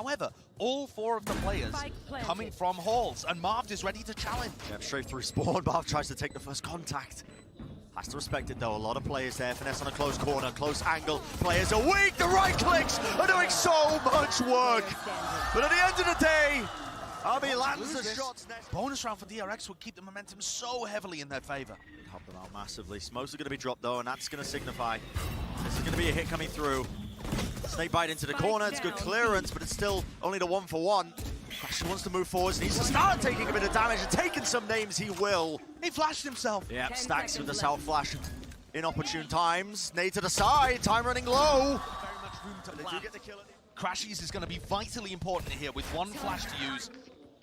However, all four of the players coming from halls, and Marved is ready to challenge. Yeah, straight through spawn. Marved tries to take the first contact. Has to respect it though, a lot of players there. Finesse on a close corner, close angle. Players are weak, the right clicks are doing so much work. But at the end of the day, RB lands the shots. Bonus round for DRX would keep the momentum so heavily in their favor. Help them out massively. Smokes are going to be dropped though, and that's going to signify this is going to be a hit coming through. Snake bite into the corner, it's good clearance, but it's still only the 1-for-1. Crashies wants to move forward, needs to start taking a bit of damage, and taking some names he will. He flashed himself. Yeah, stax with the self-flash. Inopportune times. Nade to the side, time running low. Very much room to plan. Crashies is going to be vitally important here with one flash to use.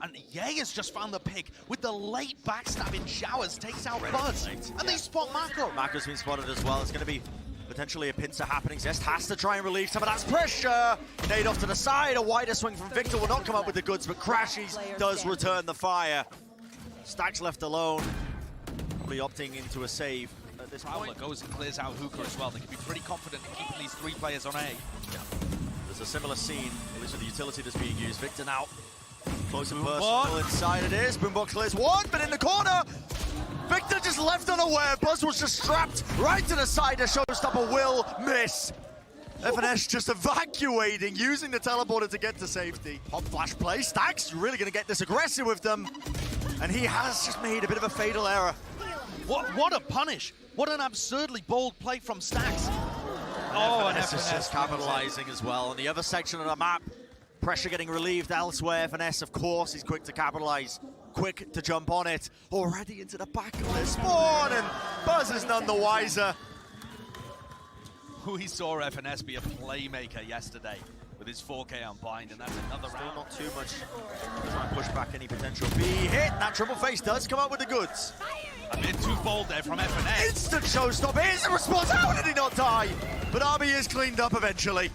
And Ye has just found the pick with the late backstab in showers, takes out Buzz. And they spot MaKo. MaKo's been spotted as well. It's going to be potentially a pincer happening. Zest has to try and relieve some of that pressure. Nade off to the side. A wider swing from Victor will not come up with the goods, but Crashies does return the fire. Stax left alone. Probably opting into a save at this point. Goes and clears out Hookah as well. They can be pretty confident in keeping these three players on A. Yeah. There's a similar scene, at least with the utility that's being used. Victor now close and personal inside it is. Boombot clears one, but in the corner, Victor just left unaware. Buzz was just strapped right to the side. A showstopper will miss. FNS just evacuating, using the teleporter to get to safety. Hot flash play. Stax really going to get this aggressive with them. And he has just made a bit of a fatal error. What a punish. What an absurdly bold play from Stax. And FNS is just capitalizing as well. On the other section of the map, pressure getting relieved elsewhere. FNS, of course, he's quick to capitalize. Quick to jump on it. Already into the back of the spawn, and Buzz is none the wiser. We saw FNS be a playmaker yesterday with his 4K unbind, and that's another round. Not too much. Try and push back any potential B hit. That triple face does come up with the goods. A bit too bold there from FNS. Instant showstopper. Here's the response. How did he not die? But RB is cleaned up eventually.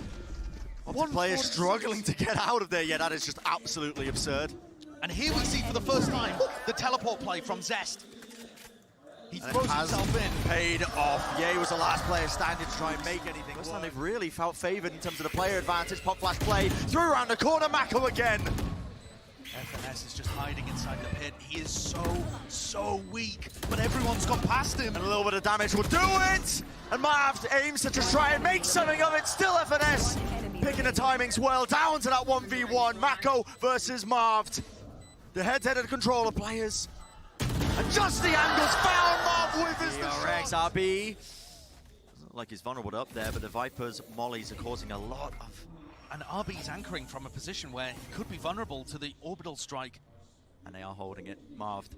One player struggling to get out of there. Yeah, that is just absolutely absurd. And here we see for the first time the teleport play from Zest. He throws himself in. Paid off. Ye was the last player standing to try and make anything. This time they've really felt favored in terms of the player advantage. Pop flash play. Through around the corner. MaKo again. FNS is just hiding inside the pit. He is so weak, but everyone's got past him. And a little bit of damage will do it. And Marved aims to just try and make something of it. Still FNS picking the timings well. Down to that 1v1. MaKo versus Marved. The head-to-head controller players. And just the angles found. Marved with his DRX RB. Doesn't look like he's vulnerable up there, but the Viper's mollies are causing a lot of... And RB's anchoring from a position where he could be vulnerable to the orbital strike. And they are holding it. Marved,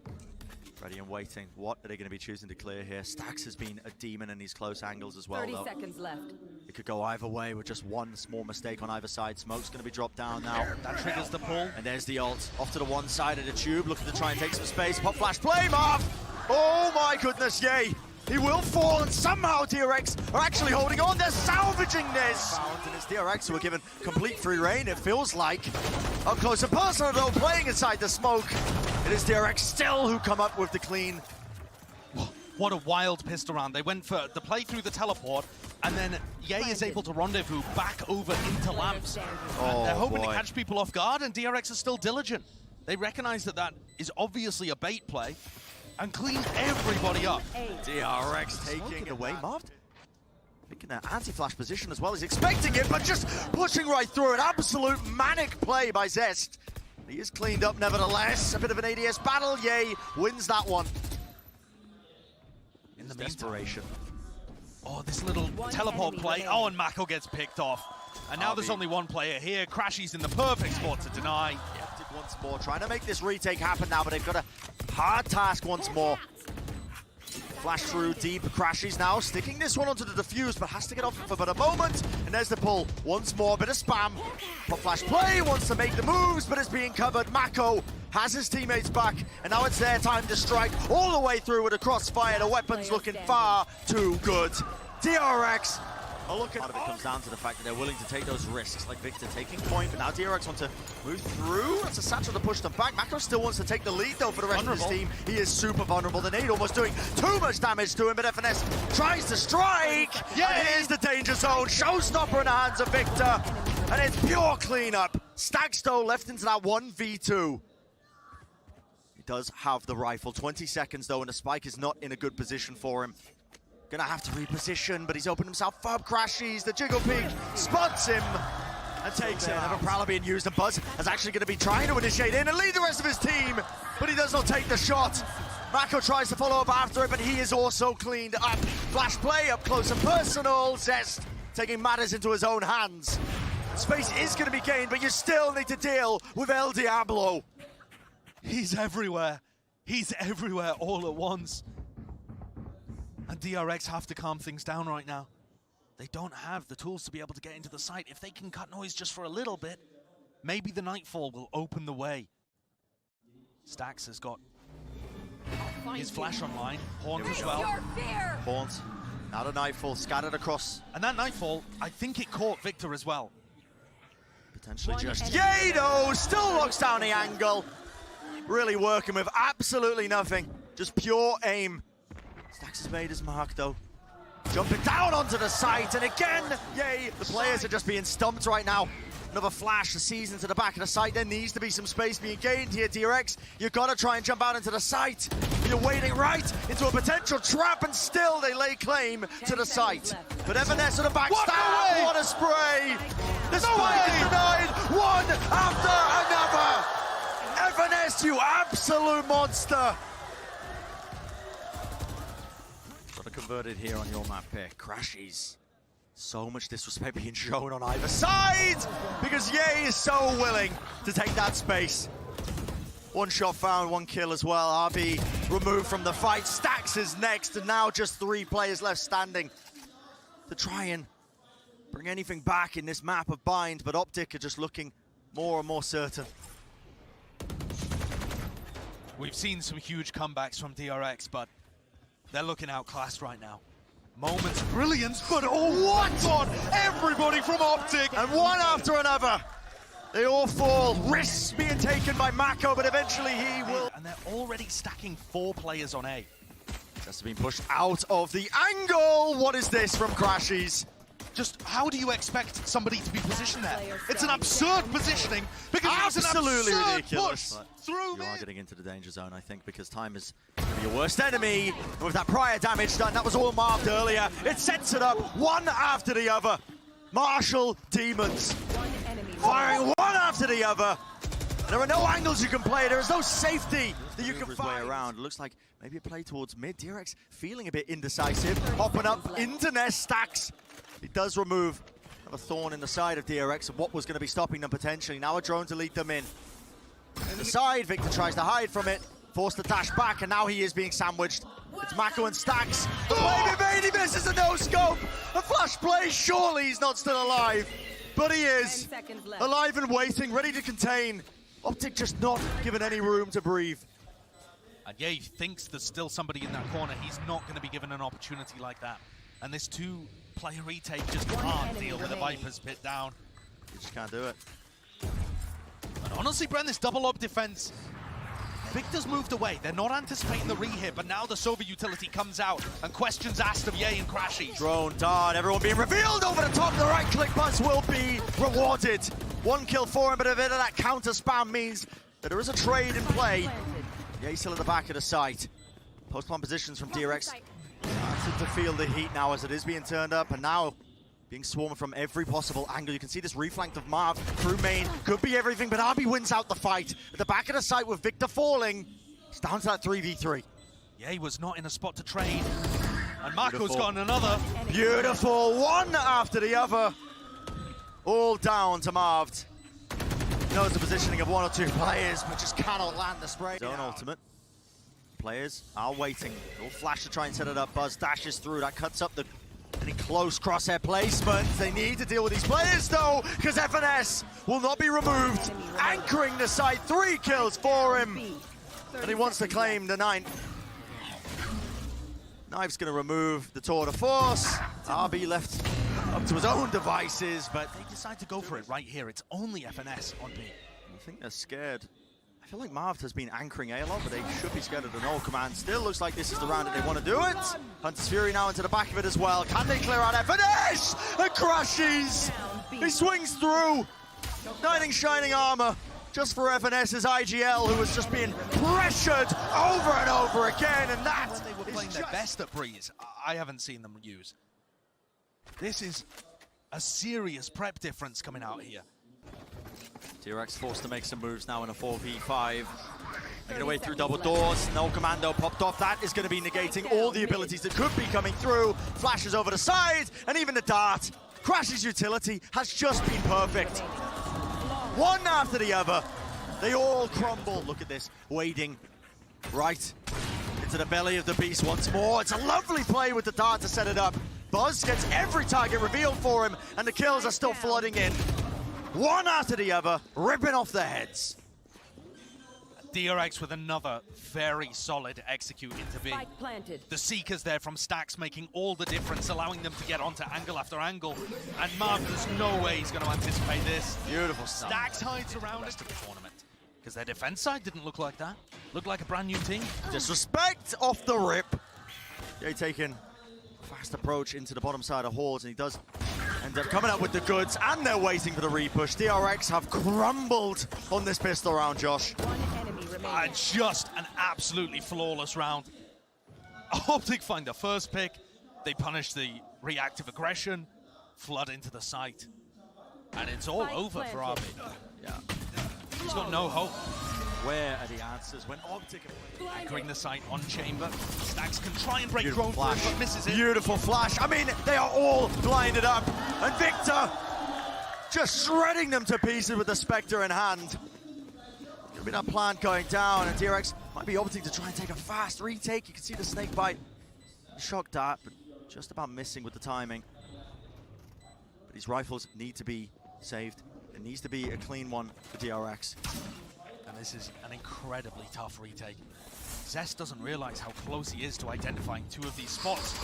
ready and waiting. What are they going to be choosing to clear here? Stax has been a demon in these close angles as well, 30 though. seconds left. It could go either way with just one small mistake on either side. Smoke's going to be dropped down now. That triggers the pull. And there's the ult. Off to the one side of the tube, looking to try and take some space. Pop flash play, Marv! Oh my goodness, yay! He will fall, and somehow DRX are actually holding on. They're salvaging this! And it's DRX who are given complete free reign, it feels like. Up close and personal, though, playing inside the smoke. It is DRX still who come up with the clean. What a wild pistol round. They went for the play through the teleport, and then Ye is able to rendezvous back over into lamps. And they're hoping to catch people off guard, and DRX is still diligent. They recognize that that is obviously a bait play, and clean everybody up. DRX taking it away. Marved picking that anti-flash position as well. He's expecting it, but just pushing right through. An absolute manic play by Zest. He is cleaned up nevertheless. A bit of an ADS battle. Ye wins that one. In the desperation. Oh, this little teleport play. Oh, and MaKo gets picked off. And now there's only one player here. Crashies in the perfect spot to deny. Yep, once more, trying to make this retake happen now, but they've got a hard task once more. Flash through deep. Crashies now sticking this one onto the defuse, but has to get off for but a moment. And there's the pull. Once more, bit of spam. Pop flash play, wants to make the moves, but it's being covered. MaKo has his teammates back, and now it's their time to strike all the way through with a crossfire. The weapon's looking far too good. DRX are looking. Part of it comes down to the fact that they're willing to take those risks, like Victor taking point, but now DRX want to move through. That's a satchel to push them back. MaKo still wants to take the lead, though, for the rest of his team. He is super vulnerable. The nade almost doing too much damage to him, but FNS tries to strike. Yeah, here's the danger zone. Showstopper in the hands of Victor, and it's pure cleanup. Stax though left into that 1v2. He does have the rifle. 20 seconds though, and the spike is not in a good position for him. Gonna have to reposition, but he's opened himself up. Crashies, the jiggle peek, spots him, and takes it. Never Prowler being used, and Buzz is actually gonna be trying to initiate in and lead the rest of his team, but he does not take the shot. MaKo tries to follow up after it, but he is also cleaned up. Flash play up close and personal. Zest taking matters into his own hands. Space is going to be gained, but you still need to deal with El Diablo. He's everywhere. He's everywhere all at once. And DRX have to calm things down right now. They don't have the tools to be able to get into the site. If they can cut noise just for a little bit, maybe the Nightfall will open the way. Stax has got his flash online, Haunt as well. Haunt, now the Nightfall scattered across. And that Nightfall, I think it caught Victor as well. Potentially just Yado still locks down the angle. Really working with absolutely nothing. Just pure aim. Stax has made his mark though. Jumping down onto the site, and again, yay, the players are just being stumped right now. Another flash, the season to the back of the site. There needs to be some space being gained here, DRX. You've got to try and jump out into the site. You're wading right into a potential trap, and still they lay claim to the site. But Evanes on the backstab, what a spray! The spike is denied, one after another! Evanes, you absolute monster! Got to convert it here on your map pick. Crashies. So much disrespect being shown on either side, because Ye is so willing to take that space. One shot found, one kill as well. RB removed from the fight. Stax is next, and now just 3 players left standing to try and bring anything back in this map of bind, but OpTic are just looking more and more certain. We've seen some huge comebacks from DRX, but they're looking outclassed right now. Moments of brilliance, but oh, what on everybody from OpTic! And one after another, they all fall. Risks being taken by MaKo, but eventually he will. And they're already stacking 4 players on A. Just being pushed out of the angle. What is this from Crashies? Just how do you expect somebody to be positioned there? It's an absurd positioning because absolutely it's an ridiculous. Through you are getting into the danger zone, I think, because time is going to be your worst enemy. And with that prior damage done, that was all Marved earlier. It sets it up one after the other. Martial demons firing one after the other. There are no angles you can play. There is no safety that you can find. Way around. It looks like maybe a play towards mid. DRX feeling a bit indecisive, hopping up into Nest Stax. It does remove a thorn in the side of DRX of what was going to be stopping them potentially. Now a drone to lead them in. The side, Victor tries to hide from it, forced to dash back, and now he is being sandwiched. It's MaKo and Stax. The play he misses a no-scope! A flash play, surely he's not still alive. But he is alive and waiting, ready to contain. OpTic just not given any room to breathe. And yeah, he thinks there's still somebody in that corner. He's not going to be given an opportunity like that. And this 2-player retake just can't deal with the Viper's pit down. You just can't do it. And honestly, Bren, this double op defense, Victor's moved away. They're not anticipating the re-hit, but now the Sova utility comes out and questions asked of Ye and Crashies. Drone dart, everyone being revealed over the top. The right-click buzz will be rewarded. 1 kill for him, but a bit of that counter spam means that there is a trade in play. Ye still at the back of the site. Post-plant positions from DRX. To feel the heat now as it is being turned up, and now being swarmed from every possible angle. You can see this reflanked of Marv through main. Could be everything, but RB wins out the fight. At the back of the site with Victor falling, it's down to that 3v3. Yeah, he was not in a spot to trade. And MaKo's got another. Beautiful, one after the other. All down to Marved. Knows the positioning of 1 or 2 players, but just cannot land the spray. Zone ultimate. Players are waiting. They'll flash to try and set it up. Buzz dashes through. That cuts up the any close crosshair placement. They need to deal with these players though, because FNS will not be removed. Anchoring the site. 3 kills for him. And he wants to claim the 9th. Knife's going to remove the tour de force. RB left up to his own devices, but they decide to go for it right here. It's only FNS on B. I think they're scared. I feel like Marved has been anchoring A a lot, but they should be scared of the null command. Still looks like this is the round that they want to do it. Hunter's Fury now into the back of it as well. Can they clear out FNS? And Crashies! He swings through. Knight in shining armor, just for FNS's IGL, who was just being pressured over and over again, and that when they were playing their best at Breeze, I haven't seen them use. This is a serious prep difference coming out here. DRX forced to make some moves now in a 4v5. Making away through double doors, no commando popped off. That is going to be negating all the abilities that could be coming through. Flashes over the side, and even the dart. Crash's utility has just been perfect. One after the other, they all crumble. Look at this, wading right into the belly of the beast once more. It's a lovely play with the dart to set it up. Buzz gets every target revealed for him, and the kills are still flooding in. One after the other, ripping off their heads. DRX with another very solid execute into B. The Seekers there from Stax making all the difference, allowing them to get onto angle after angle. And Marved, there's no way he's going to anticipate this. Beautiful stuff. Stax hides around the rest of the tournament. Because their defense side didn't look like that. Looked like a brand new team. Disrespect off the rip. Jay taking a fast approach into the bottom side of halls, and he does end up coming up with the goods, and they're waiting for the repush. DRX have crumbled on this pistol round, Josh. Just an absolutely flawless round. OpTic find the first pick. They punish the reactive aggression, flood into the site, and it's all over for RB. Yeah. He's got no hope. Where are the answers when OpTic anchoring the site on chamber? Stax can try and break Beautiful drone flash. through, but misses it. Beautiful flash. I mean, they are all blinded up, and Victor just shredding them to pieces with the Spectre in hand. Be that plant going down, and DRX might be opting to try and take a fast retake. You can see the snake bite, shock dart, but just about missing with the timing. But these rifles need to be saved. It needs to be a clean one for DRX. And this is an incredibly tough retake. Zest doesn't realize how close he is to identifying two of these spots.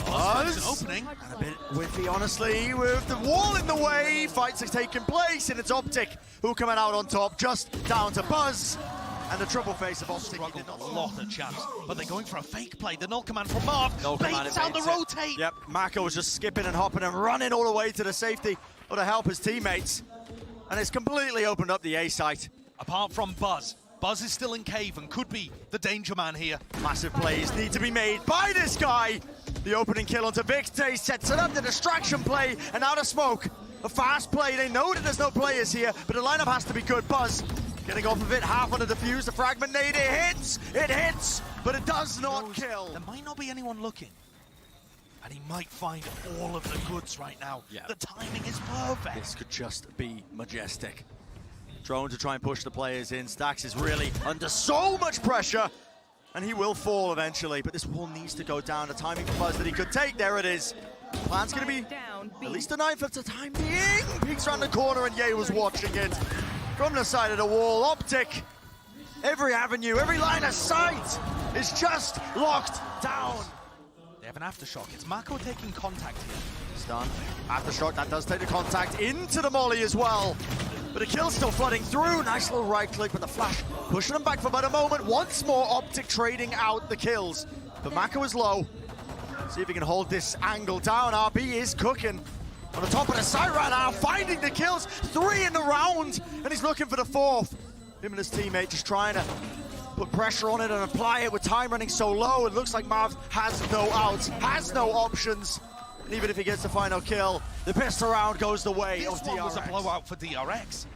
Buzz, an opening. And a bit whiffy, honestly, with the wall in the way. Fights are taking place, and it's OpTic who coming out on top, just down to Buzz. And the triple face of OpTic. Struggled a lot of champs, but they're going for a fake play. The null command from Marved. No command, baits out the rotate. Yep, MaKo was just skipping and hopping and running all the way to the safety or to help his teammates. And it's completely opened up the A site. Apart from Buzz. Buzz is still in cave and could be the danger man here. Massive plays need to be made by this guy. The opening kill onto Victor, he sets it up, the distraction play, and out of smoke. A fast play, they know that there's no players here, but the lineup has to be good. Buzz getting off of it, half on the defuse, the fragment nade, it hits, but it does not kill. There might not be anyone looking. And he might find all of the goods right now. Yeah. The timing is perfect. This could just be majestic. Drone to try and push the players in. Stax is really under so much pressure, and he will fall eventually, but this wall needs to go down. The timing for Buzz that he could take, there it is. Plan's gonna be at least a knife at the time being. Peeks around the corner, and Ye was watching it from the side of the wall. OpTic, every avenue, every line of sight is just locked down. They have an aftershock. It's MaKo taking contact here. Stun. Aftershock, that does take the contact into the molly as well. But the kill's still flooding through. Nice little right click with the flash. Pushing them back for about a moment. Once more, OpTic trading out the kills. But MaKo is low. See if he can hold this angle down. RB is cooking. On the top of the site right now, finding the kills. 3 in the round, and he's looking for the 4th. Him and his teammate just trying to put pressure on it and apply it with time running so low. It looks like Marved has no outs, has no options. And even if he gets the final kill, the pistol round goes the way of DRX. This one was a blowout for DRX.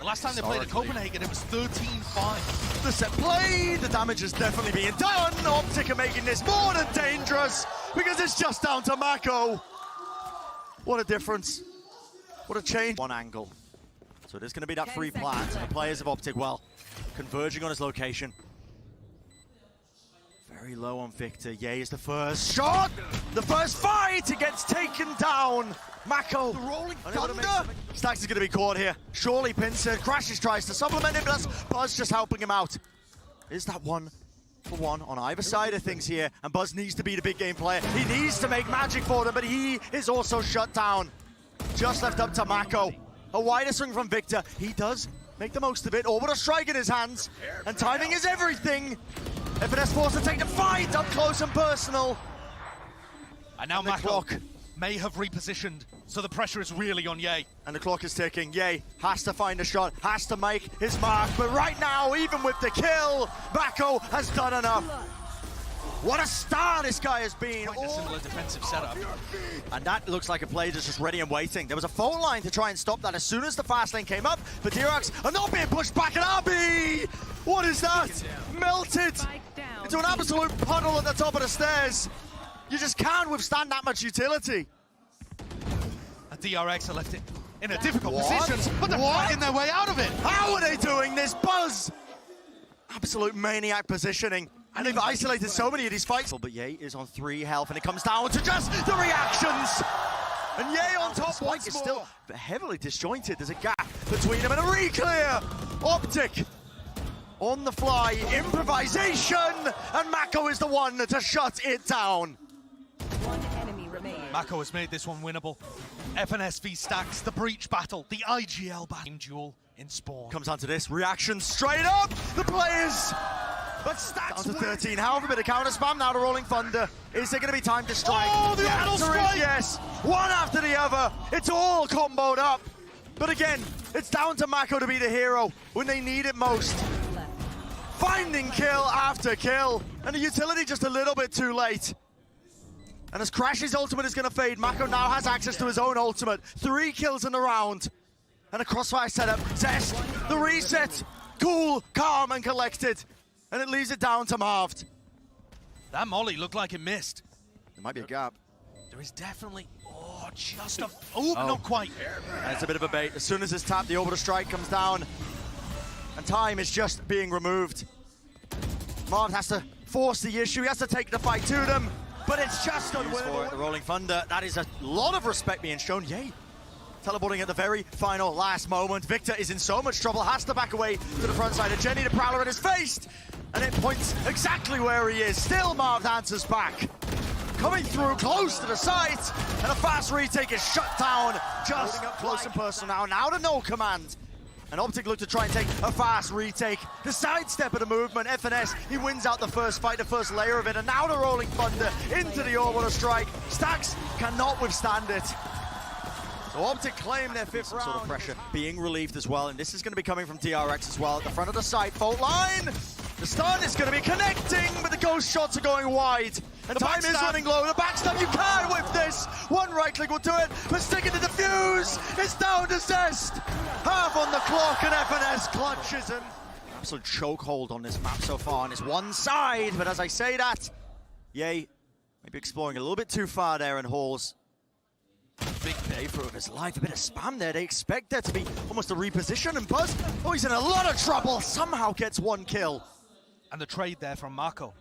The last time they played at Copenhagen, it was 13-5. The set play, the damage is definitely being done. OpTic are making this more than dangerous because it's just down to MaKo. What a difference. What a change. One angle. So there's going to be that free plant. The players of OpTic, well, converging on his location. Very low on Victor. Ye is the first shot. The first fight. It gets taken down. MaKo. The rolling thunder. Stax is going to be caught here. Surely Pincer. Crashies tries to supplement him, but that's Buzz just helping him out. Is that 1-for-1 on either side of things here? And Buzz needs to be the big game player. He needs to make magic for them, but he is also shut down. Just left up to MaKo. A wider swing from Victor. He does make the most of it. Orbital strike in his hands. And timing is everything. FNS forced to take the fight up close and personal. And now the MaKo clock may have repositioned, so the pressure is really on Ye. And the clock is ticking. Ye has to find a shot, has to make his mark, but right now, even with the kill, MaKo has done enough. What a star this guy has been. Quite a similar defensive setup. And that looks like a play that's just ready and waiting. There was a fault line to try and stop that as soon as the fast lane came up, but DRX are not being pushed back, and RB! What is that? Melted into an absolute puddle at the top of the stairs. You just can't withstand that much utility. And DRX are left in a difficult position, but they're fighting their way out of it. How are they doing this? Buzz! Absolute maniac positioning. And they've isolated so many of these fights. But Ye is on 3 health, and it comes down to just the reactions. And Ye on top once is still heavily disjointed. There's a gap between them and a re-clear. OpTic on the fly, improvisation, and MaKo is the one to shut it down. One enemy remaining. MaKo has made this one winnable. FNS v stax, the breach battle, the IGL battle duel in Spawn. Comes down to this, reaction straight up, the players, but stax down to 13 health, a bit of counter spam, now the Rolling Thunder. Is there going to be time to strike? Oh, the idle strike! Yes, one after the other, it's all comboed up. But again, it's down to MaKo to be the hero when they need it most. Finding kill after kill, and the utility just a little bit too late. And as crashies' ultimate is going to fade, MaKo now has access to his own ultimate. 3 kills in the round. And a crossfire setup. Zest, the reset. Cool, calm, and collected. And it leaves it down to Marved. That molly looked like it missed. There might be a gap. There is definitely, just a, not quite. And it's a bit of a bait. As soon as it's tapped, the orbital strike comes down. And time is just being removed. Marved has to force the issue. He has to take the fight to them. But it's just unwinnable. The Rolling Thunder, that is a lot of respect being shown. Yay. Teleporting at the very final last moment. Victor is in so much trouble, has to back away to the front side of Jenny. The Prowler it is faced, and it points exactly where he is. Still Marved answers back. Coming through close to the site, and a fast retake is shut down. Just up close and personal now to no command. And OpTic look to try and take a fast retake. The sidestep of the movement, FNS, he wins out the first fight, the first layer of it, and now the Rolling Thunder into the orbital strike. stax cannot withstand it. So OpTic claim their 5th round. Sort of pressure being relieved as well, and this is going to be coming from DRX as well. At the front of the site, fault line. The stun is going to be connecting, but the ghost shots are going wide. And time is running low. The backstab, you can't whip this. One right click will do it, but sticking to the fuse. It's down to Zest. Half on the clock, and FNS clutches him. Absolute chokehold on this map so far on his one side, but as I say that, Ye maybe exploring a little bit too far there in Halls. Big playthrough of his life, a bit of spam there. They expect there to be almost a reposition, and Buzz, oh, he's in a lot of trouble. Somehow gets 1 kill. And the trade there from MaKo.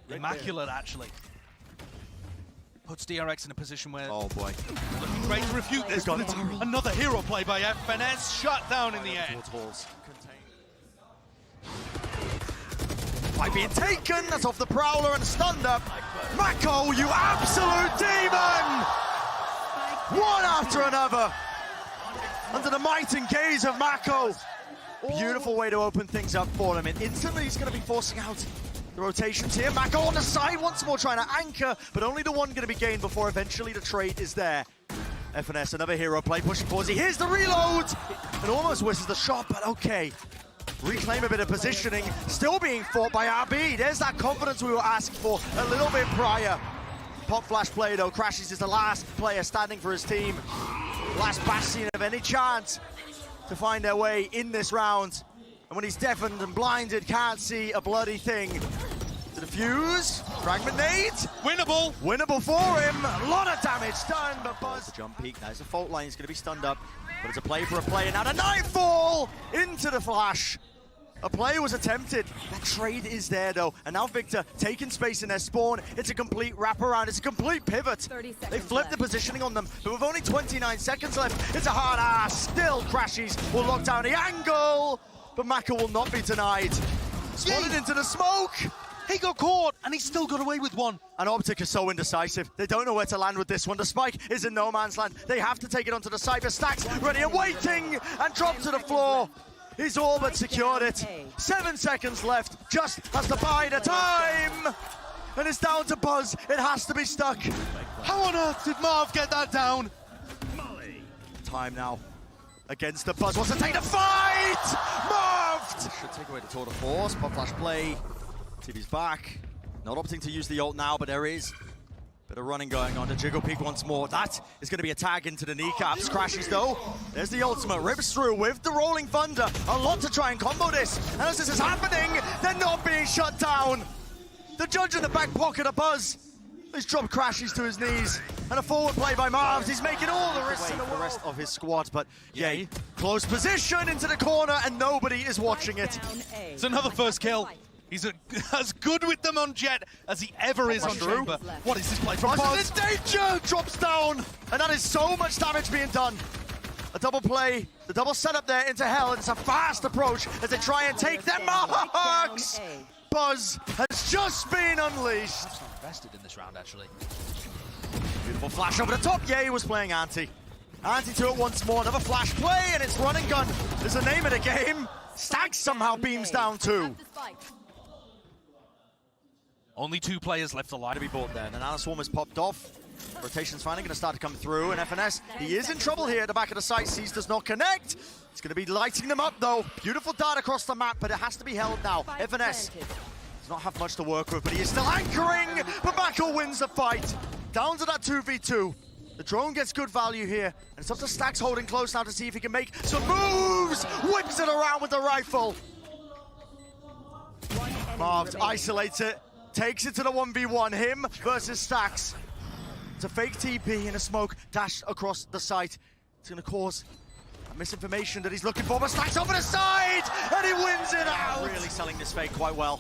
Immaculate, actually. Puts DRX in a position where... Oh, boy. Looking great to refute this, but it's another hero play by FNS. Shut down in the end. By being taken, that's off the Prowler and stunned up. MaKo, you absolute demon! One after another. Under the might and gaze of MaKo. Beautiful way to open things up for him. And instantly he's going to be forcing out the rotations here. MaKo on the side once more trying to anchor, but only the one going to be gained before eventually the trade is there. FNS, another hero play, pushing towards it. Here's the reload! And almost misses the shot, but okay. Reclaim a bit of positioning. Still being fought by RB. There's that confidence we were asking for a little bit prior. Pop flash play though. crashies is the last player standing for his team. Last bastion of any chance to find their way in this round. And when he's deafened and blinded, can't see a bloody thing. To the fuse, fragment nade. Winnable. Winnable for him. A lot of damage done, but Buzz. The jump peak, there's a fault line, he's going to be stunned up. But it's a play for a play, and now the nightfall into the flash. A play was attempted. That trade is there though. And now Victor taking space in their spawn. It's a complete wraparound. It's a complete pivot. They flipped the positioning on them, but with only 29 seconds left, it's a hard ass. Still crashies will lock down the angle, but MaKo will not be denied. Spotted into the smoke. He got caught, and he still got away with one. And OpTic is so indecisive. They don't know where to land with this one. The spike is in no man's land. They have to take it onto the side. The stax ready and waiting, and drop to the floor. He's all but secured it. 7 seconds left, just has to buy the time. and it's down to Buzz. It has to be stuck. How on earth did Marv get that down? Time now against the Buzz. Wants to take the fight! Marved! Should take away the tour de force. Pop flash play. TV's back. Not opting to use the ult now, but there is bit of running going on. The jiggle peek once more. That is going to be a tag into the kneecaps. Crashies though. There's the ultimate. Rips through with the rolling thunder. A lot to try and combo this. And as this is happening, they're not being shut down. The judge in the back pocket of Buzz. He's dropped Crashies to his knees. And a forward play by Marved. He's making all the risks in the rest of his squad. But yeah, close position into the corner and nobody is watching it. It's another first kill. He's as good with them on Jet as he ever is on Chamber. What is this play from Buzz? Buzz is in danger! Drops down! And that is so much damage being done. A double play, the double setup there into Hell. It's a fast approach as they try and take their marks! Buzz has just been unleashed. Invested in this round, actually. Beautiful flash over the top. Ye was playing anti. Anti to it once more. Another flash play, and it's run and gun. There's the name of the game. Stax somehow beams down too. Only 2 players left alive To be bought there. The Nanoswarm has popped off. Rotation's finally going to start to come through, and FNS, he is in trouble here at the back of the site. Seas does not connect. It's going to be lighting them up though. Beautiful dart across the map, but it has to be held now. FNS does not have much to work with, but he is still anchoring. But MaKo wins the fight. Down to that 2v2. The drone gets good value here, and it's up to Stax holding close now to see if he can make some moves. Whips it around with the rifle. Marved isolates it. Takes it to the 1v1, him versus Stax. It's a fake TP in a smoke dashed across the site. It's gonna cause misinformation that he's looking for, but Stax over the side, and he wins it out! Really selling this fake quite well.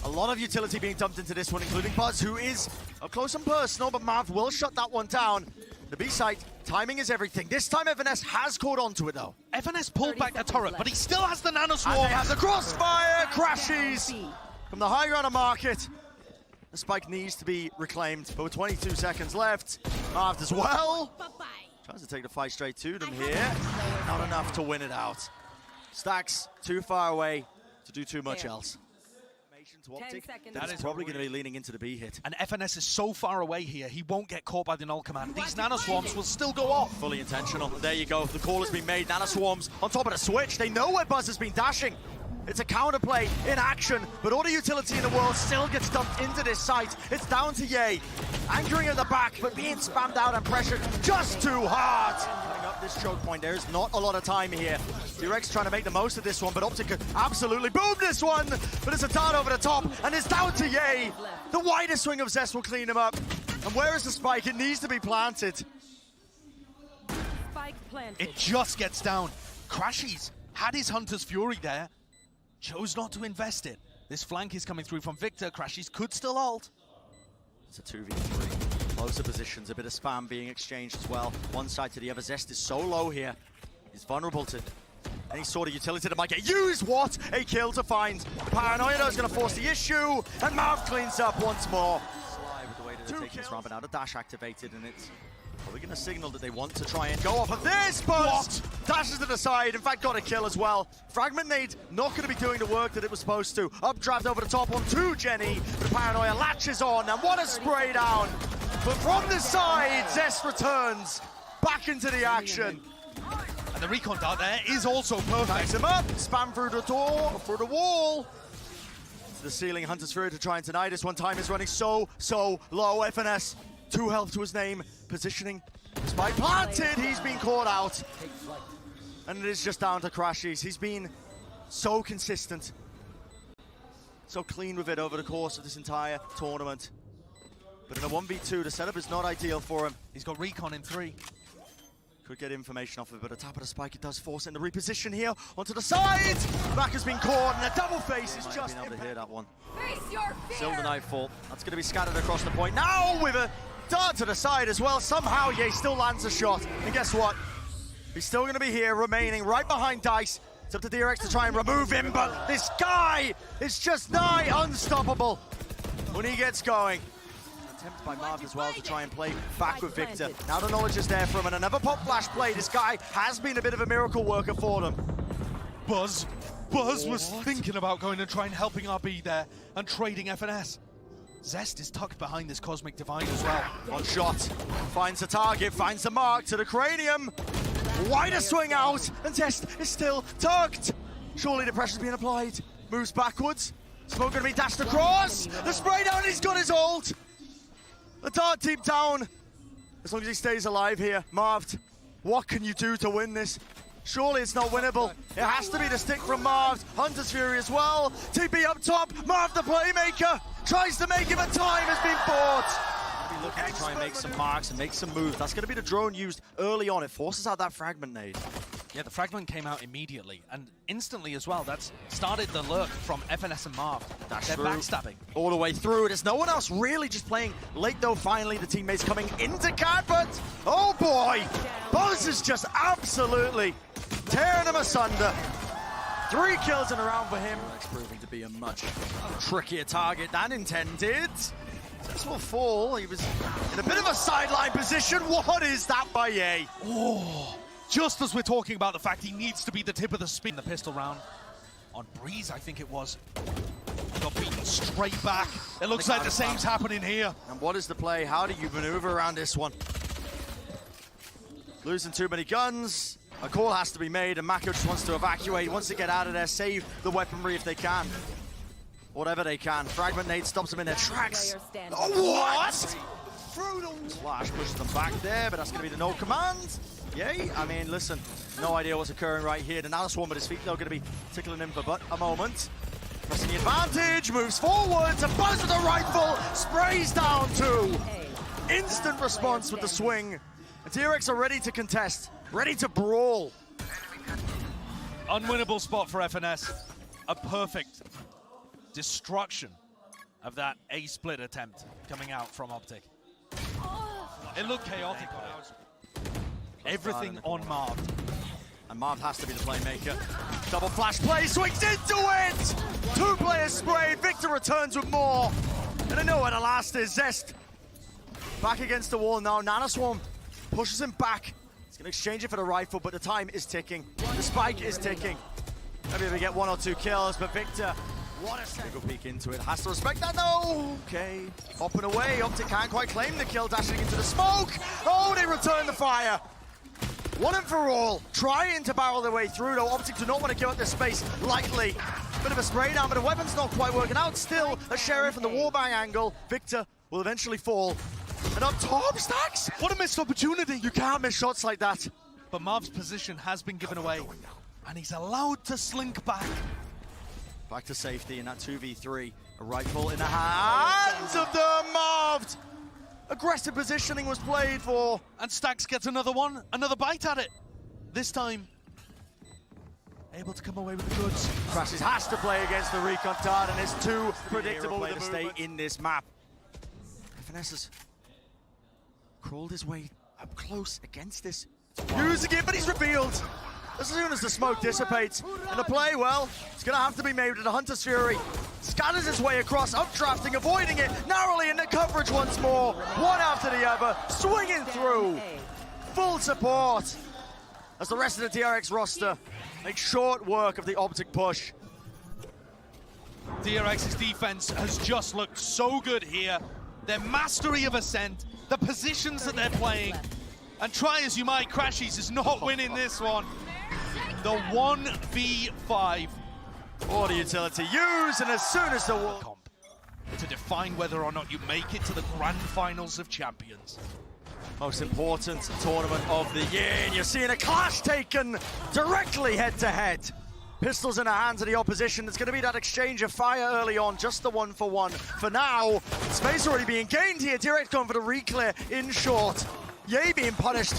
A lot of utility being dumped into this one, including Buzz, who is up close and personal, but Marv will shut that one down. The B site, timing is everything. This time FNS has caught on to it though. FNS pulled back the turret, but he still has the Nanoswarm. And they have the crossfire, Crashies! From the high ground of market. The spike needs to be reclaimed, but with 22 seconds left, Marved as well. Tries to take the fight straight to them here. Not enough to win it out. Stax too far away to do too much else. To OpTic, that is probably going to be leaning into the B hit. And FNS is so far away here, he won't get caught by the null command. These Nanoswarms will still go off. Fully intentional. There you go. The call has been made. Nanoswarms on top of the switch. They know where Buzz has been dashing. It's a counterplay in action, but all the utility in the world still gets dumped into this site. It's down to Ye. Anchoring at the back, but being spammed out and pressured just too hard. Cutting up this choke point, there is not a lot of time here. DRX trying to make the most of this one, but OpTic could absolutely boom this one. But it's a dart over the top, and it's down to Ye. The widest swing of Zest will clean him up. And where is the spike? It needs to be planted. Spike planted. It just gets down. Crashies had his Hunter's Fury there. Chose not to invest it. This flank is coming through from Victor. Crashies could still ult. It's a 2v3. Closer positions, a bit of spam being exchanged as well. One side to the other. Zest is so low here. He's vulnerable to any sort of utility that might get used. What a kill to find. Paranoia is going to force the issue, and Marv cleans up once more. Sly with the way that they're taking this round, but now the dash activated, and it's probably going to signal that they want to try and go off of this, but dashes to the side, in fact got a kill as well. Fragment nade not going to be doing the work that it was supposed to. Updraft over the top on to Jenny, but Paranoia latches on, and what a spray down. But from the side, Zest returns back into the action. And the recon dart there is also perfect. Nice him up, spam through the door, through the wall. To the ceiling, Hunter's Fury to try and deny this one. Time is running so low. FNS, 2 health to his name. Positioning, spike planted, he's been caught out. And it is just down to Crashies. He's been so consistent, so clean with it over the course of this entire tournament. But in a 1v2, the setup is not ideal for him. He's got recon in 3. Could get information off of it, but a tap of the spike, it does force him to reposition here onto the side. Back has been caught, and a double face is just been able to hear that one. Face your fear. Still the nightfall. That's going to be scattered across the point. Now with a dart to the side as well. Somehow Ye still lands a shot. And guess what? He's still going to be here, remaining right behind Dice. It's up to DRX to try and remove him, but this guy is just nigh unstoppable when he gets going. Attempt by Marv as well to try and play back with Victor. Now the knowledge is there from him, and another pop flash play. This guy has been a bit of a miracle worker for them. Buzz was thinking about going and trying helping RB there and trading FNS. Zest is tucked behind this Cosmic Divide as well. One shot, finds the target, finds the mark to the cranium. Wider swing out, and Zest is still tucked. Surely the pressure's being applied. Moves backwards. Smoke gonna be dashed across. The spray down, he's got his ult. The dart deep down. As long as he stays alive here. Marved, what can you do to win this? Surely it's not winnable. It has to be the stick from Marved. Hunter's Fury as well. TP up top. Marved the playmaker. Tries to make it, but time has been bought. Be looking to try and make some marks and make some moves. That's going to be the drone used early on. It forces out that fragment nade. Yeah, the fragment came out immediately, and instantly as well. That's started the lurk from FNS and Marv. They're backstabbing. All the way through. There's no one else really just playing late, though. Finally, the teammates coming into CAD, but oh boy! Buzz is just absolutely tearing him asunder. 3 kills in a round for him. That's proving to be a much trickier target than intended. This will fall. He was in a bit of a sideline position. What is that by Ye? Oh, just as we're talking about the fact he needs to be the tip of the spear. The pistol round on Breeze, I think it was. Got beaten straight back. It looks like the same's happening here. And what is the play? How do you maneuver around this one? Losing too many guns. A call has to be made, and MaKo just wants to evacuate. He wants to get out of there, save the weaponry if they can. Whatever they can. Fragment nade stops them in their tracks. Oh, what? Flash pushes them back there, but that's going to be the no command. Yay. I mean, listen, no idea what's occurring right here. The Nana Swarm at his feet, though, going to be tickling him for but a moment. Pressing the advantage, moves forwards, a buzz with a rifle, sprays down 2. Instant response with the swing. The DRX are ready to contest, ready to brawl. Unwinnable spot for FNS. A perfect destruction of that A-split attempt coming out from OpTic. It looked chaotic on it. Everything on Marved. And Marved has to be the playmaker. Double flash play, swings into it! 2 players sprayed, Victor returns with more. And I know where the last is. Zest back against the wall now. Nana Swarm pushes him back. He's gonna exchange it for the rifle, but the time is ticking. The spike is ticking. Maybe we get 1 or 2 kills, but Victor, what a single peek into it. Has to respect that, no! Okay, hopping away. OpTic can't quite claim the kill, dashing into the smoke. Oh, they return the fire. One and for all, trying to barrel their way through, though. OpTic do not want to give up this space lightly. Bit of a spray down, but the weapon's not quite working out. Still, a Sheriff and the wallbang angle. Victor will eventually fall. And up top, stax! What a missed opportunity! You can't miss shots like that. But Marv's position has been given away, and he's allowed to slink back. Back to safety in that 2v3. A rifle in the hands of the Marved. Aggressive positioning was played for. And stax gets another one, another bite at it. This time, able to come away with the goods. Crashies has to play against the recon dart, and it's too predictable to stay in this map. FNS has crawled his way up close against this. Using it, but he's revealed. As soon as the smoke dissipates, and the play, well, it's going to have to be made with the Hunter's Fury. Scatters his way across, updrafting, avoiding it, narrowly in the coverage once more. One after the other, swinging through. Full support. As the rest of the DRX roster make short work of the OpTic push. DRX's defense has just looked so good here. Their mastery of Ascent, the positions that they're playing, and try as you might, crashies is not winning this one. The 1v5. Or the utility used, and as soon as the wall to define whether or not you make it to the grand finals of champions. Most important tournament of the year, and you're seeing a clash taken directly head-to-head. Pistols in the hands of the opposition. There's going to be that exchange of fire early on, just the 1-for-1. For now, space already being gained here. Direct going for the reclear in short. Ye being punished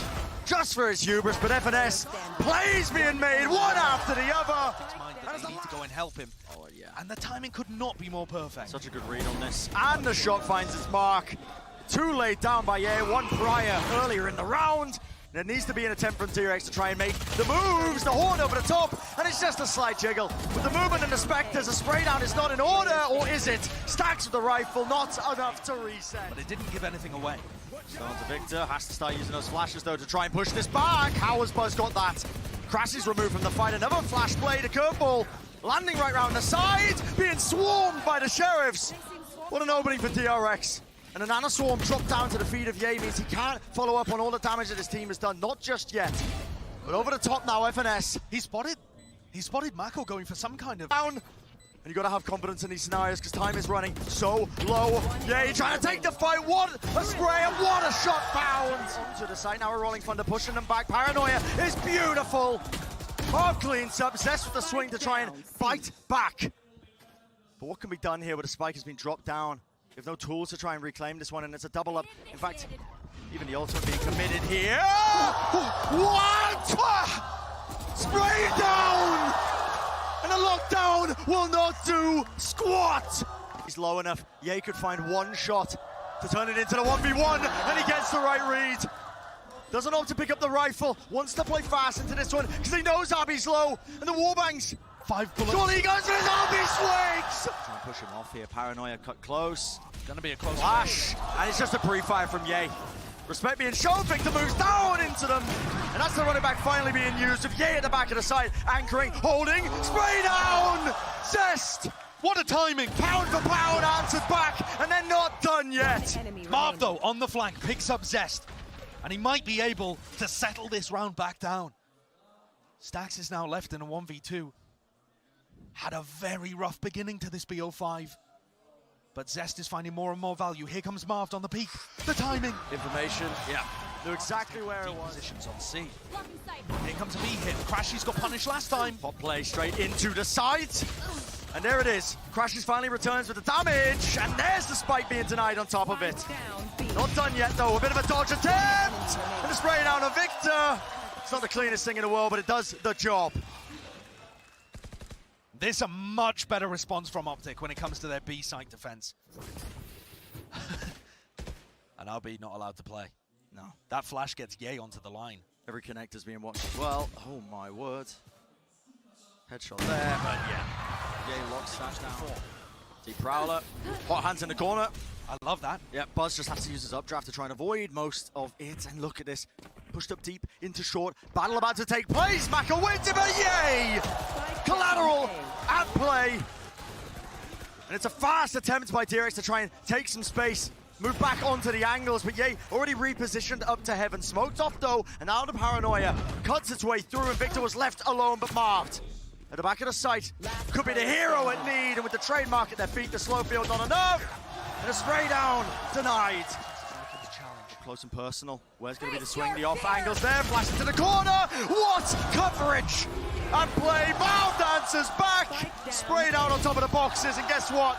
just for his hubris, but FNS plays being made one after the other. They need to go and help him. Oh, yeah. And the timing could not be more perfect. Such a good read on this. And the shot finds its mark. 2 laid down by Ye, 1 prior earlier in the round. There needs to be an attempt from DRX to try and make the moves. The horn over the top, and it's just a slight jiggle. With the movement and the Spectres, a spray down is not in order, or is it? Stax with the rifle, not enough to reset. But it didn't give anything away. Down to Victor, has to start using those flashes though to try and push this back. How has Buzz got that? Crashies removed from the fight, another flash play to curveball. Landing right round the side, being swarmed by the Sheriffs. What an opening for DRX. And an Nano Swarm dropped down to the feet of Ye means he can't follow up on all the damage that his team has done. Not just yet. But over the top now, FNS. He spotted MaKo going for some kind of... Down. And you got to have confidence in these scenarios because time is running so low. Ye trying to take the fight. What a spray and what a shot found. To the side now, a Rolling Thunder pushing them back. Paranoia is beautiful. Marved cleans up. Zest with the swing to try and fight back. But what can be done here where the spike has been dropped down? They have no tools to try and reclaim this one, and it's a double up. In fact, even the ultimate being committed here. What? Spray down! And a lockdown will not do squat! He's low enough. Ye could find one shot to turn it into the 1v1, and he gets the right read. Doesn't opt to pick up the rifle. Wants to play fast into this one because he knows Abby's low. And the warbangs. 5 bullets. Surely he goes for his Abby swings! Try and push him off here. Paranoia cut close. Gonna be a close Flash. And it's just a pre-fire from Ye. Respect being shown. Victor moves down into them. And that's the running back finally being used with Ye at the back of the side. Anchoring, holding, spray down! Zest! What a timing! Pound for pound, answered back, and they're not done yet. Marved, though, on the flank, picks up Zest. And he might be able to settle this round back down. Stax is now left in a 1v2. Had a very rough beginning to this BO5. But Zest is finding more and more value. Here comes Marved on the peak. The timing. Information. Yeah. Knew exactly where it was. Positions on C. Here comes a B hit. crashies got punished last time. Pop play straight into the side. And there it is. crashies finally returns with the damage. And there's the spike being denied on top of it. Not done yet, though. A bit of a dodge attempt. And a spray down on Victor. It's not the cleanest thing in the world, but it does the job. This is a much better response from OpTic when it comes to their B site defense. And I'll be not allowed to play. No. That flash gets Ye onto the line. Every connector's being watched as well. Oh my word. Headshot there, but yeah. Ye locks Stash down. Deep Prowler. Hot hands in the corner. I love that. Yeah, Buzz just has to use his updraft to try and avoid most of it. And look at this. Pushed up deep into short. Battle about to take place. MaKo wins it, but Ye! Collateral at play. And it's a fast attempt by DRX to try and take some space. Move back onto the angles, but Ye already repositioned up to heaven. Smoked off though, and now the Paranoia cuts its way through, and Victor was left alone but Marved. At the back of the site, could be the hero at need, and with the trademark at their feet, the slow field not enough. And a spray down, denied. Close and personal. Where's going to be the swing? The off angles there, flash into the corner. What coverage! And play, Marved answers back. Sprayed out on top of the boxes, and guess what?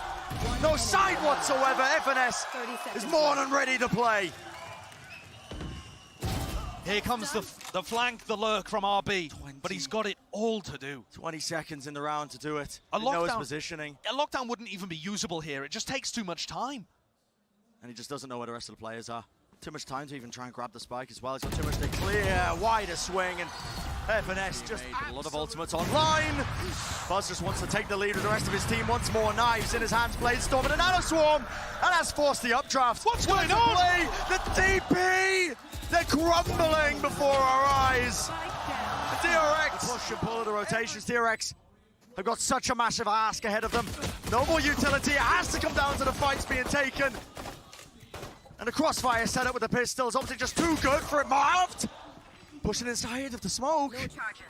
No side whatsoever. FNS is more than ready to play. Here comes the flank, the lurk from RB, but he's got it all to do. 20 seconds in the round to do it. A Know his lockdown, positioning. a lockdown wouldn't even be usable here. It just takes too much time. And he just doesn't know where the rest of the players are. Too much time to even try and grab the spike as well. He's got too much to clear. Wider swing, and FNS just a lot of ultimates online. Buzz just wants to take the lead with the rest of his team once more. Knives in his hands, Blade Storm and a Nano Swarm, and has forced the updraft. What's going on? Play the DP! They're crumbling before our eyes. DRX push and pull of the rotations. DRX have got such a massive ask ahead of them. No more utility. It has to come down to the fights being taken. And the crossfire set up with the pistols. Obviously just too good for it. Marved pushing inside of the smoke.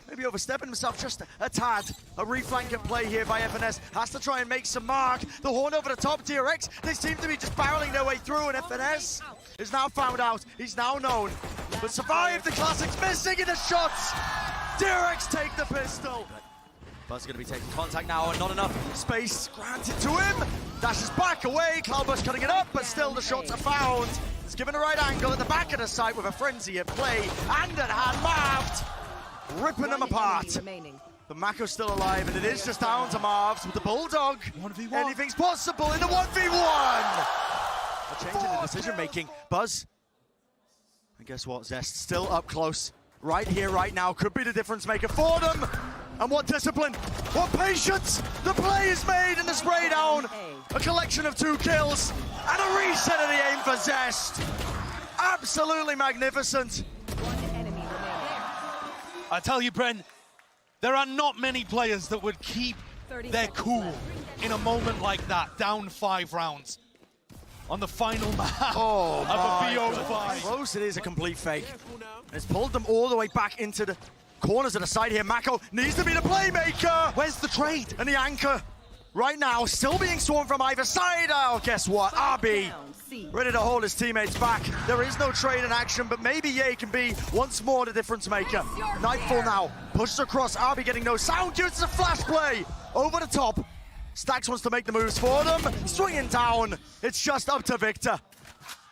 Maybe overstepping himself just a tad. A reflank at play here by FNS. Has to try and make some mark. The horn over the top. DRX, they seem to be just barreling their way through, and FNS is now found out. He's now known. But survived the classics, missing in the shots. DRX take the pistol. Buzz going to be taking contact now, and not enough space granted to him. Dashes back away, Cloudburst cutting it up, but still the shots are found. It's given a right angle at the back of the site with a frenzy at play, and at hand Marved, ripping them apart. But MaKo's still alive, and it is just down to Marved with the Bulldog. 1v1. Anything's possible in the 1v1. A change in the decision making. Buzz, and guess what? Zest still up close. Right here, right now, could be the difference maker for them. And what discipline, what patience! The play is made in the spray down. A collection of 2 kills and a reset of the aim for Zest. Absolutely magnificent. I tell you, Bren, there are not many players that would keep their cool in a moment like that, down 5 rounds. on the final map Oh, of a my BO5. God. Close, it is a complete fake. It's pulled them all the way back into the corners of the side here. MaKo needs to be the playmaker. Where's the trade? And the anchor right now still being swarmed from either side. Oh, guess what? RB Down, C. ready to hold his teammates back. There is no trade in action, but maybe Ye can be once more the difference maker. Nightfall now, pushes across, RB getting no sound, uses a flash play over the top. Stax wants to make the moves for them, swinging down. It's just up to Victor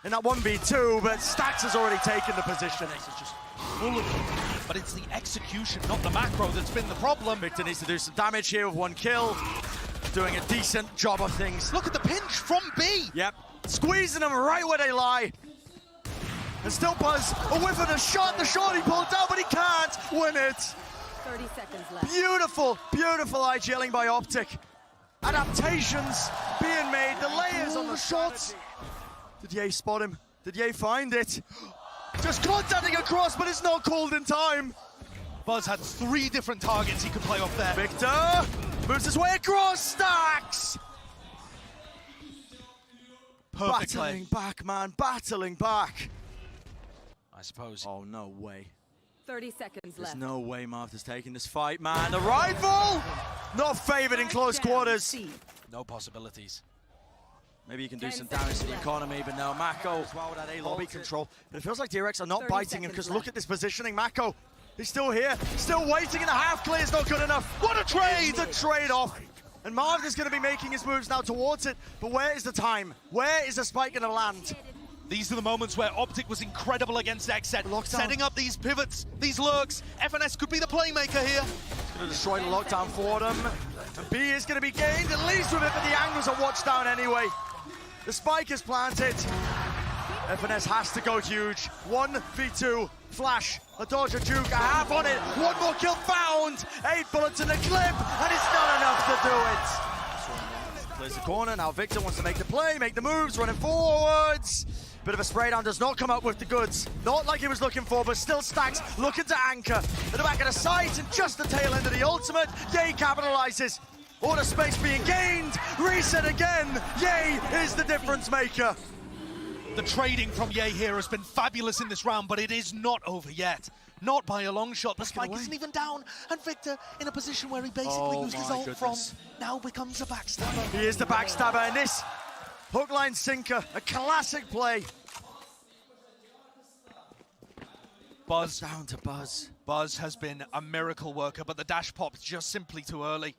in that 1v2, but Stax has already taken the position. It's just full of them. But it's the execution, not the macro, that's been the problem. Victor needs to do some damage here with 1 kill. Doing a decent job of things. Look at the pinch from B. Yep, squeezing them right where they lie. And still Buzz, a whiff of the shot he pulled down, but he can't win it. 30 seconds left. Beautiful, beautiful IGLing by OpTic. Adaptations being made, the layers on the shots. Did Ye spot him? Did Ye find it? Just contacting across, but it's not called in time. Buzz had 3 different targets he could play off there. Victor moves his way across, Stax! Perfect Battling play. back, man, battling back. I suppose. Oh, no way. 30 seconds There's left. no way Marved is taking this fight, man. The rival! Not favored in close Down, quarters. C. No possibilities. Maybe you can do 10 some damage to the seconds economy, but no, MaKo as well with that A lobby control. But it feels like DRX are not 30 biting him, because seconds look left. at this positioning. MaKo, he's still here, still waiting, and the half clear is not good enough. What a trade! The trade-off. And Marved is going to be making his moves now towards it, but where is the time? Where is the spike going to land? These are the moments where OpTic was incredible against XZ, Lockdown. setting up these pivots, these lurks. FNS could be the playmaker here. Going to destroy the lockdown for them. And B is going to be gained, at least with it, but the angles are watched down anyway. The spike is planted. FNS has to go huge. 1v2, flash, a dodge, a juke, a half on it. 1 more kill found. 8 bullets in the clip, and it's not enough to do it. Plays the corner, now Victor wants to make the play, make the moves, running forwards. Bit of a spray down, does not come up with the goods. Not like he was looking for, but still Stax looking to anchor. At the back of the site, and just the tail end of the ultimate. Ye capitalizes. All the space being gained. Reset again. Ye is the difference maker. The trading from Ye here has been fabulous in this round, but it is not over yet. Not by a long shot. The spike isn't even down, and Victor in a position where he basically used his ult from, now becomes a backstabber. He is the backstabber, and this hook line sinker, a classic play. Buzz. Down to Buzz. Buzz has been a miracle worker, but the dash pop's just simply too early.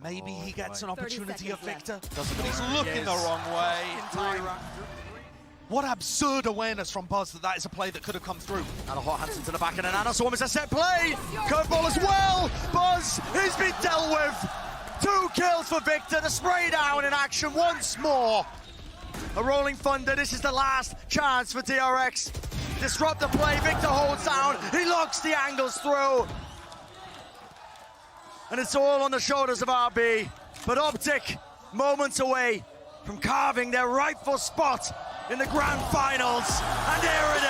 Maybe he gets an 30 opportunity of seconds Victor, Doesn't but he's matter. looking Yes. the wrong way. In time. What absurd awareness from Buzz that is a play that could have come through. And a hot Hansen to the back, and an Anaswarm is a set play. Curveball as well. Buzz has been dealt with. 2 kills for Victor. The spray down in action once more. A rolling thunder. This is the last chance for DRX. Disrupt the play. Victor holds down. He locks the angles through. And it's all on the shoulders of RB. But OpTic, moments away from carving their rightful spot in the grand finals. And there it is.